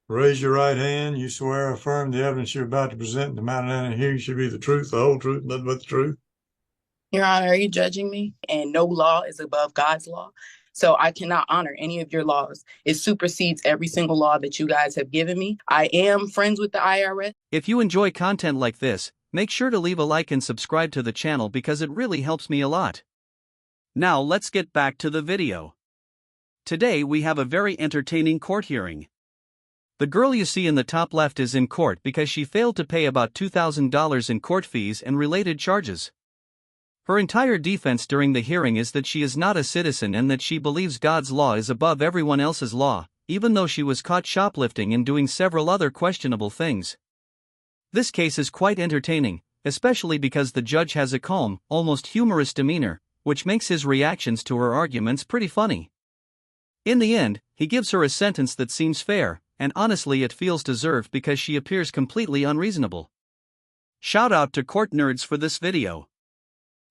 Raise your right hand. You swear or affirm the evidence you're about to present in the matter under hearing should be the truth, the whole truth, nothing but the truth. Your Honor, are you judging me? And no law is above God's law. So I cannot honor any of your laws. It supersedes every single law that you guys have given me. I am friends with the IRS. If you enjoy content like this, make sure to leave a like and subscribe to the channel because it really helps me a lot. Now let's get back to the video. Today we have a very entertaining court hearing. The girl you see in the top left is in court because she failed to pay about $2,000 in court fees and related charges. Her entire defense during the hearing is that she is not a citizen and that she believes God's law is above everyone else's law, even though she was caught shoplifting and doing several other questionable things. This case is quite entertaining, especially because the judge has a calm, almost humorous demeanor, which makes his reactions to her arguments pretty funny. In the end, he gives her a sentence that seems fair, and honestly it feels deserved because she appears completely unreasonable. Shout out to court nerds for this video.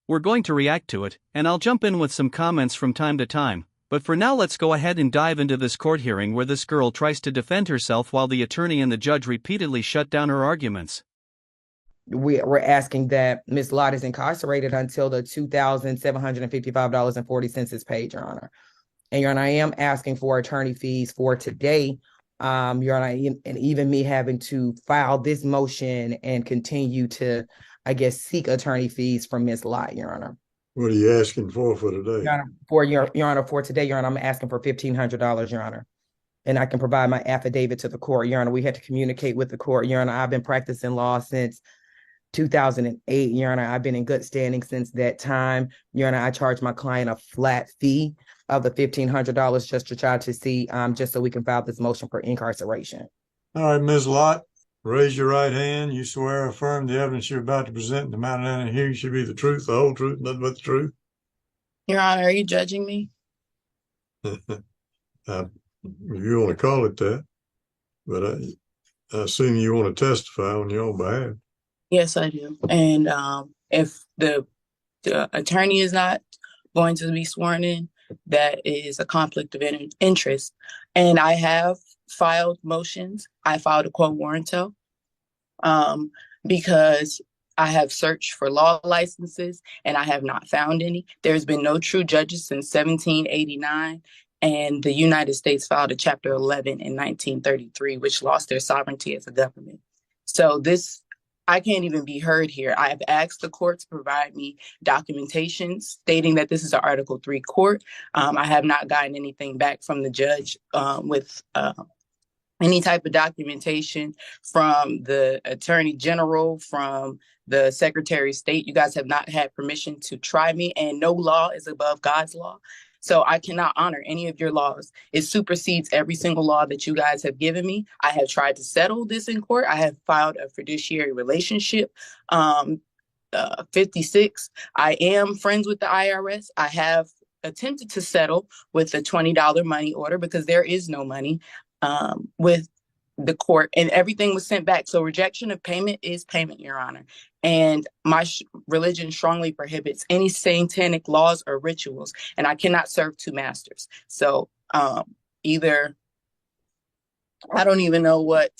We're going to react to it, and I'll jump in with some comments from time to time, but for now let's go ahead and dive into this court hearing where this girl tries to defend herself while the attorney and the judge repeatedly shut down her arguments. We're asking that Ms. Lott is incarcerated until the $2,755.40 is paid, Your Honor. And Your Honor, I am asking for attorney fees for today, Your Honor, and even me having to file this motion and continue to, I guess, seek attorney fees from Ms. Lott, Your Honor. What are you asking for today? Your Honor, for today, Your Honor, I'm asking for $1,500, Your Honor. And I can provide my affidavit to the court, Your Honor. We had to communicate with the court, Your Honor. I've been practicing law since 2008, Your Honor. I've been in good standing since that time. Your Honor, I charge my client a flat fee of the $1,500 just to try to see, just so we can file this motion for incarceration. All right, Ms. Lott, raise your right hand. You swear or affirm the evidence you're about to present in the matter under hearing should be the truth, the whole truth, nothing but the truth. Your Honor, are you judging me? If you want to call it that, but I assume you want to testify on your own behalf. Yes, I do. And if the attorney is not going to be sworn in, that is a conflict of interest. And I have filed motions. I filed a quo warranto because I have searched for law licenses and I have not found any. There's been no true judges since 1789. And the United States filed a Chapter 11 in 1933, which lost their sovereignty as a government. So I can't even be heard here. I have asked the court to provide me documentation stating that this is an Article 3 court. I have not gotten anything back from the judge with any type of documentation from the Attorney General, from the Secretary of State. You guys have not had permission to try me, and no law is above God's law. So I cannot honor any of your laws. It supersedes every single law that you guys have given me. I have tried to settle this in court. I have filed a fiduciary relationship. 56. I am friends with the IRS. I have attempted to settle with a $20 money order because there is no money with the court, and everything was sent back. So rejection of payment is payment, Your Honor. And my religion strongly prohibits any satanic laws or rituals, and I cannot serve two masters. So either I don't even know what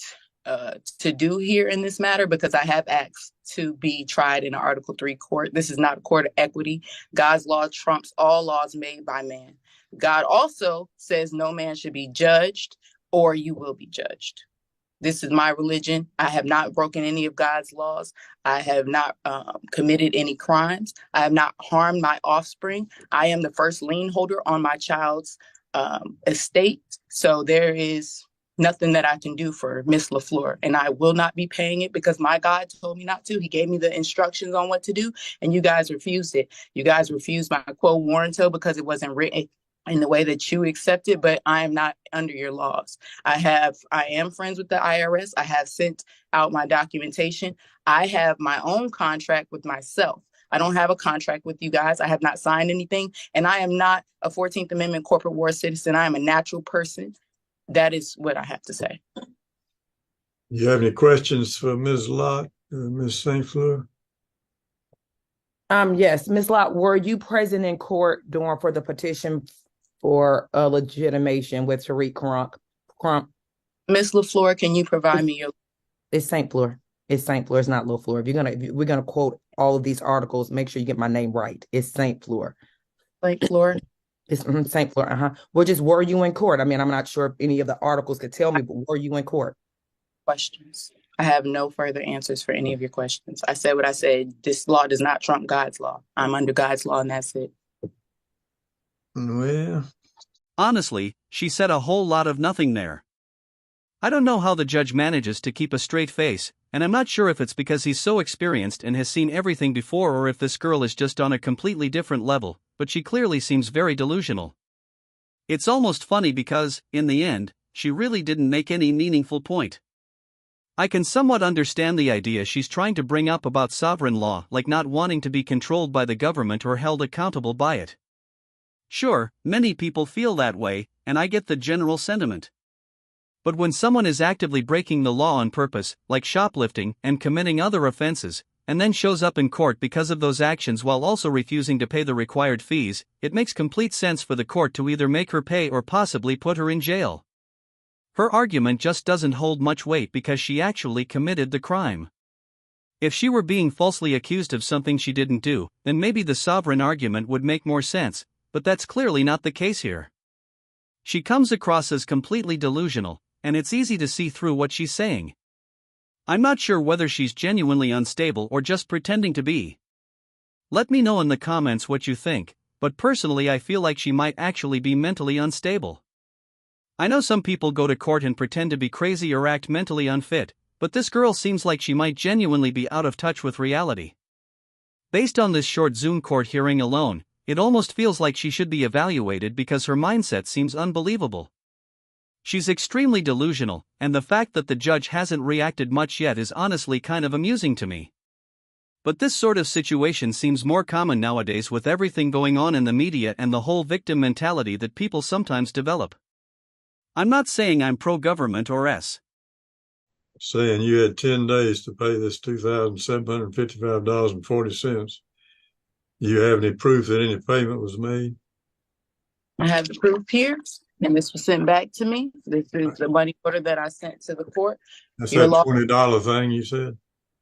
to do here in this matter, because I have asked to be tried in an Article 3 court. This is not a court of equity. God's law trumps all laws made by man. God also says no man should be judged or you will be judged. This is my religion. I have not broken any of God's laws. I have not committed any crimes. I have not harmed my offspring. I am the first lien holder on my child's estate. So there is nothing that I can do for Miss LaFleur, and I will not be paying it because my God told me not to. He gave me the instructions on what to do, and you guys refused it. You guys refused my quo warranto because it wasn't written in the way that you accepted, but I am not under your laws. I am friends with the IRS. I have sent out my documentation. I have my own contract with myself. I don't have a contract with you guys. I have not signed anything, and I am not a 14th Amendment corporate war citizen. I am a natural person. That is what I have to say. You have any questions for Ms. Lott, Ms. St. Fleur? Yes, Ms. Lott, were you present in court for the petition for a legitimation with Tariq Crump? Miss LaFleur, can you provide me your It's St. Fleur. It's St. Fleur. It's not Little Fleur. If we're gonna quote all of these articles, make sure you get my name right. It's St. Fleur. St. Fleur? It's St. Fleur. Well, just were you in court? I mean, I'm not sure if any of the articles could tell me, but were you in court? Questions. I have no further answers for any of your questions. I said what I said. This law does not trump God's law. I'm under God's law, and that's it. Well, Honestly, she said a whole lot of nothing there. I don't know how the judge manages to keep a straight face, and I'm not sure if it's because he's so experienced and has seen everything before or if this girl is just on a completely different level, but she clearly seems very delusional. It's almost funny because, in the end, she really didn't make any meaningful point. I can somewhat understand the idea she's trying to bring up about sovereign law, like not wanting to be controlled by the government or held accountable by it. Sure, many people feel that way, and I get the general sentiment. But when someone is actively breaking the law on purpose, like shoplifting and committing other offenses, and then shows up in court because of those actions while also refusing to pay the required fees, it makes complete sense for the court to either make her pay or possibly put her in jail. Her argument just doesn't hold much weight because she actually committed the crime. If she were being falsely accused of something she didn't do, then maybe the sovereign argument would make more sense, but that's clearly not the case here. She comes across as completely delusional, and it's easy to see through what she's saying. I'm not sure whether she's genuinely unstable or just pretending to be. Let me know in the comments what you think, but personally I feel like she might actually be mentally unstable. I know some people go to court and pretend to be crazy or act mentally unfit, but this girl seems like she might genuinely be out of touch with reality. Based on this short Zoom court hearing alone, it almost feels like she should be evaluated because her mindset seems unbelievable. She's extremely delusional, and the fact that the judge hasn't reacted much yet is honestly kind of amusing to me. But this sort of situation seems more common nowadays with everything going on in the media and the whole victim mentality that people sometimes develop. I'm not saying I'm pro-government or saying you had 10 days to pay this $2,755.40. Do you have any proof that any payment was made? I have the proof here, and this was sent back to me. This is the money order that I sent to the court. That's Your that law- $20 thing you said?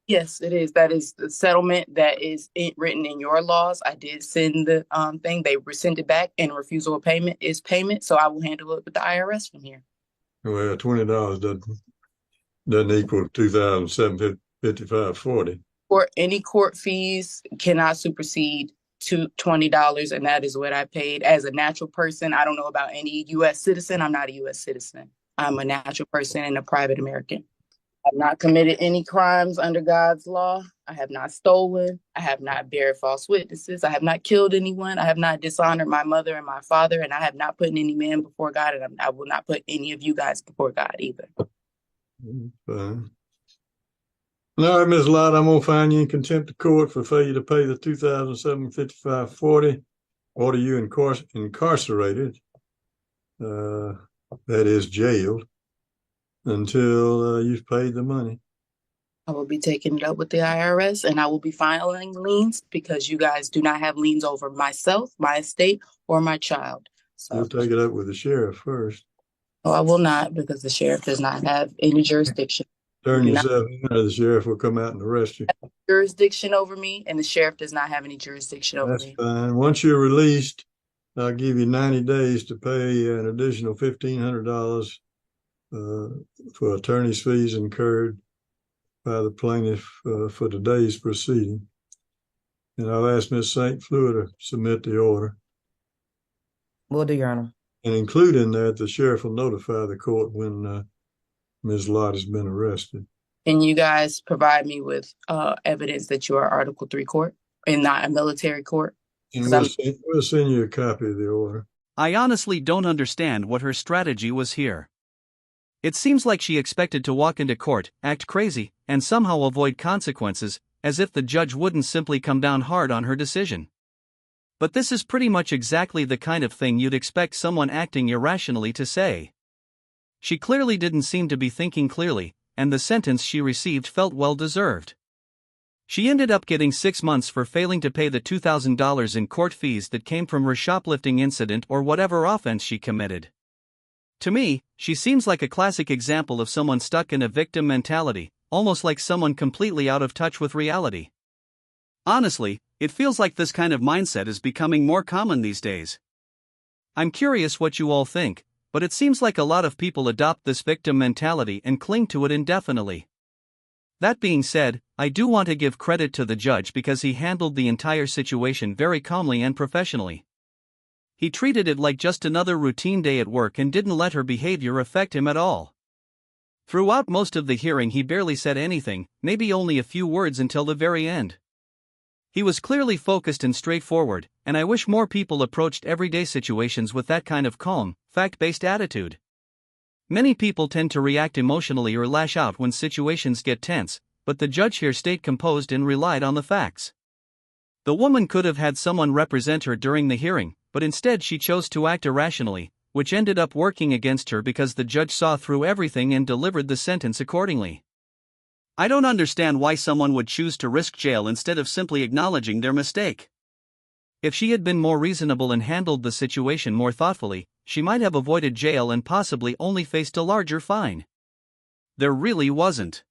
Yes, it is. That is the settlement that is written in your laws. I did send the thing. They sent it back, and refusal of payment is payment. So I will handle it with the IRS from here. Well, $20 doesn't equal $2,755.40. Or any court fees cannot supersede to $20, and that is what I paid as a natural person. I don't know about any U.S. citizen. I'm not a U.S. citizen. I'm a natural person and a private American. I've not committed any crimes under God's law. I have not stolen. I have not bared false witnesses. I have not killed anyone. I have not dishonored my mother and my father, and I have not put any man before God, and I will not put any of you guys before God either. Fine. All right, Ms. Lott, I'm going to find you in contempt of court for failure to pay the $2,755.40. Order you incarcerated, that is jailed, until you've paid the money. I will be taking it up with the IRS, and I will be filing liens because you guys do not have liens over myself, my estate, or my child. So You'll take it up with the sheriff first. no, I will not, because the sheriff does not have any jurisdiction. Turn yourself in, or the sheriff will come out and arrest you. Jurisdiction over me, and the sheriff does not have any jurisdiction over me. That's fine. Once you're released, I'll give you 90 days to pay an additional $1,500 for attorney's fees incurred by the plaintiff for today's proceeding. And I'll ask Ms. St. Fleur to submit the order. Will do, Your Honor. And include in that, the sheriff will notify the court when Ms. Lott has been arrested. Can you guys provide me with evidence that you are Article 3 court and not a military court? And we'll send you a copy of the order. I honestly don't understand what her strategy was here. It seems like she expected to walk into court, act crazy, and somehow avoid consequences, as if the judge wouldn't simply come down hard on her decision. But this is pretty much exactly the kind of thing you'd expect someone acting irrationally to say. She clearly didn't seem to be thinking clearly, and the sentence she received felt well deserved. She ended up getting 6 months for failing to pay the $2,000 in court fees that came from her shoplifting incident or whatever offense she committed. To me, she seems like a classic example of someone stuck in a victim mentality, almost like someone completely out of touch with reality. Honestly, it feels like this kind of mindset is becoming more common these days. I'm curious what you all think, but it seems like a lot of people adopt this victim mentality and cling to it indefinitely. That being said, I do want to give credit to the judge because he handled the entire situation very calmly and professionally. He treated it like just another routine day at work and didn't let her behavior affect him at all. Throughout most of the hearing, he barely said anything, maybe only a few words until the very end. He was clearly focused and straightforward, and I wish more people approached everyday situations with that kind of calm, fact-based attitude. Many people tend to react emotionally or lash out when situations get tense, but the judge here stayed composed and relied on the facts. The woman could have had someone represent her during the hearing, but instead she chose to act irrationally, which ended up working against her because the judge saw through everything and delivered the sentence accordingly. I don't understand why someone would choose to risk jail instead of simply acknowledging their mistake. If she had been more reasonable and handled the situation more thoughtfully, she might have avoided jail and possibly only faced a larger fine. There really wasn't